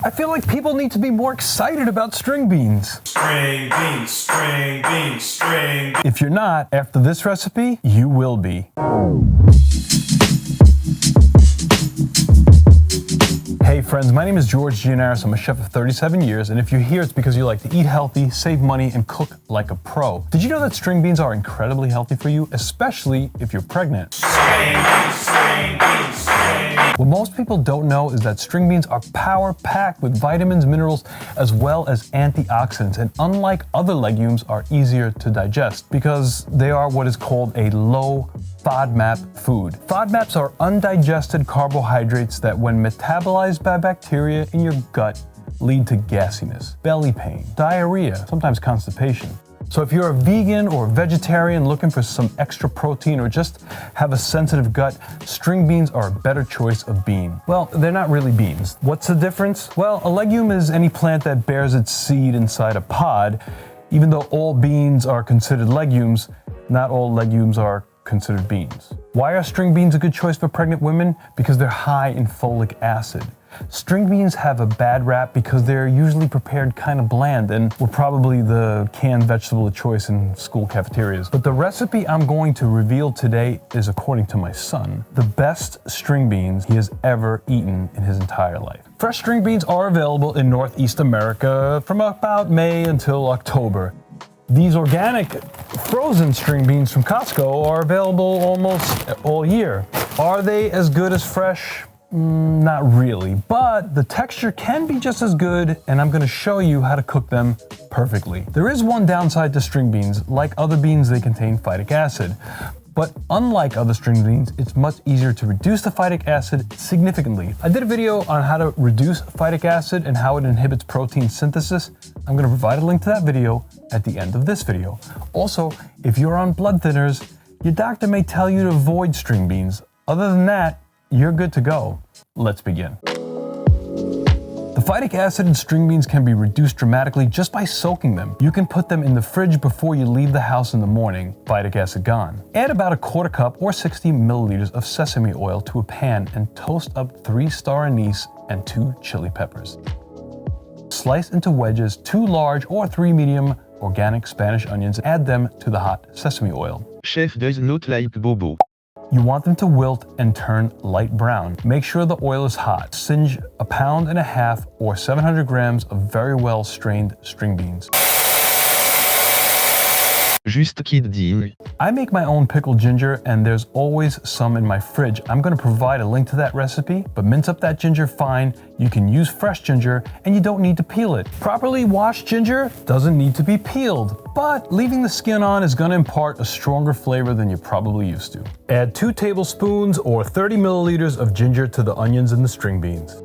I feel like people need to be more excited about string beans. String beans, string beans, string beans. If you're not, after this recipe, you will be. Hey friends, my name is George Gianaris. I'm a chef of 37 years, and if you're here, it's because you like to eat healthy, save money, and cook like a pro. Did you know that string beans are incredibly healthy for you, especially if you're pregnant? String beans, string beans, string beans. What most people don't know is that string beans are power-packed with vitamins, minerals, as well as antioxidants, and unlike other legumes, are easier to digest because they are what is called a low FODMAP food. FODMAPs are undigested carbohydrates that, when metabolized by bacteria in your gut, lead to gassiness, belly pain, diarrhea, sometimes constipation. So if you're a vegan or vegetarian looking for some extra protein or just have a sensitive gut, string beans are a better choice of bean. Well, they're not really beans. What's the difference? Well, a legume is any plant that bears its seed inside a pod. Even though all beans are considered legumes, not all legumes are considered beans. Why are string beans a good choice for pregnant women? Because they're high in folic acid. String beans have a bad rap because they're usually prepared kind of bland and were probably the canned vegetable of choice in school cafeterias. But the recipe I'm going to reveal today is, according to my son, the best string beans he has ever eaten in his entire life. Fresh string beans are available in Northeast America from about May until October. These organic frozen string beans from Costco are available almost all year. Are they as good as fresh? Not really, but the texture can be just as good, and I'm gonna show you how to cook them perfectly. There is one downside to string beans. Like other beans, they contain phytic acid. But unlike other string beans, it's much easier to reduce the phytic acid significantly. I did a video on how to reduce phytic acid and how it inhibits protein synthesis. I'm gonna provide a link to that video at the end of this video. Also, if you're on blood thinners, your doctor may tell you to avoid string beans. Other than that, you're good to go. Let's begin. The phytic acid in string beans can be reduced dramatically just by soaking them. You can put them in the fridge before you leave the house in the morning, phytic acid gone. Add about a quarter cup or 60 milliliters of sesame oil to a pan and toast up 3 star anise and 2 chili peppers. Slice into wedges 2 large or 3 medium organic Spanish onions. Add them to the hot sesame oil. Chef does not like bobo. You want them to wilt and turn light brown. Make sure the oil is hot. Singe 1.5 pounds or 700 grams of very well strained string beans. Juste kidding. I make my own pickled ginger, and there's always some in my fridge. I'm going to provide a link to that recipe, but mince up that ginger fine. You can use fresh ginger, and you don't need to peel it. Properly washed ginger doesn't need to be peeled, but leaving the skin on is going to impart a stronger flavor than you're probably used to. Add 2 tablespoons or 30 milliliters of ginger to the onions and the string beans.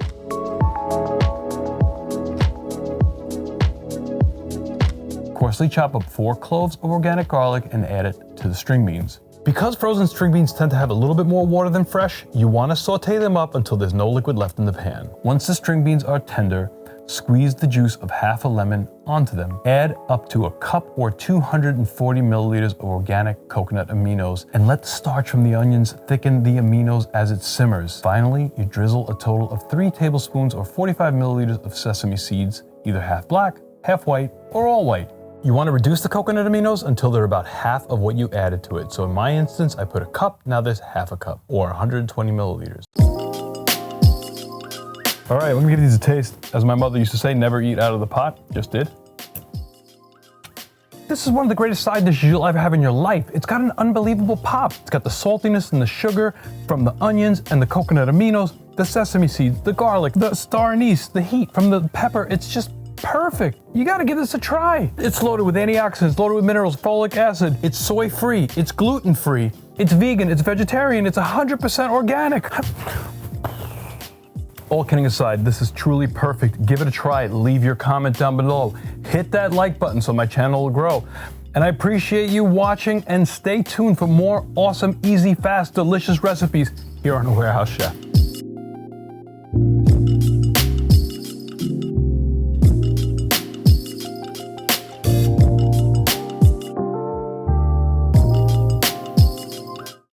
Coarsely chop up 4 cloves of organic garlic and add it to the string beans. Because frozen string beans tend to have a little bit more water than fresh, you want to saute them up until there's no liquid left in the pan. Once the string beans are tender, squeeze the juice of half a lemon onto them. Add up to a cup or 240 milliliters of organic coconut aminos and let the starch from the onions thicken the aminos as it simmers. Finally, you drizzle a total of 3 tablespoons or 45 milliliters of sesame seeds, either half black, half white, or all white. You want to reduce the coconut aminos until they're about half of what you added to it. So in my instance, I put a cup, now there's half a cup, or 120 milliliters. All right, let me give these a taste. As my mother used to say, never eat out of the pot. Just did. This is one of the greatest side dishes you'll ever have in your life. It's got an unbelievable pop. It's got the saltiness and the sugar from the onions and the coconut aminos, the sesame seeds, the garlic, the star anise, the heat from the pepper. It's just perfect. You gotta give this a try. It's loaded with antioxidants, loaded with minerals, folic acid. It's soy-free, it's gluten-free, it's vegan, it's vegetarian, it's 100% organic. All kidding aside, this is truly perfect. Give it a try. Leave your comment down below. Hit that like button so my channel will grow. And I appreciate you watching, and stay tuned for more awesome, easy, fast, delicious recipes here on Warehouse Chef.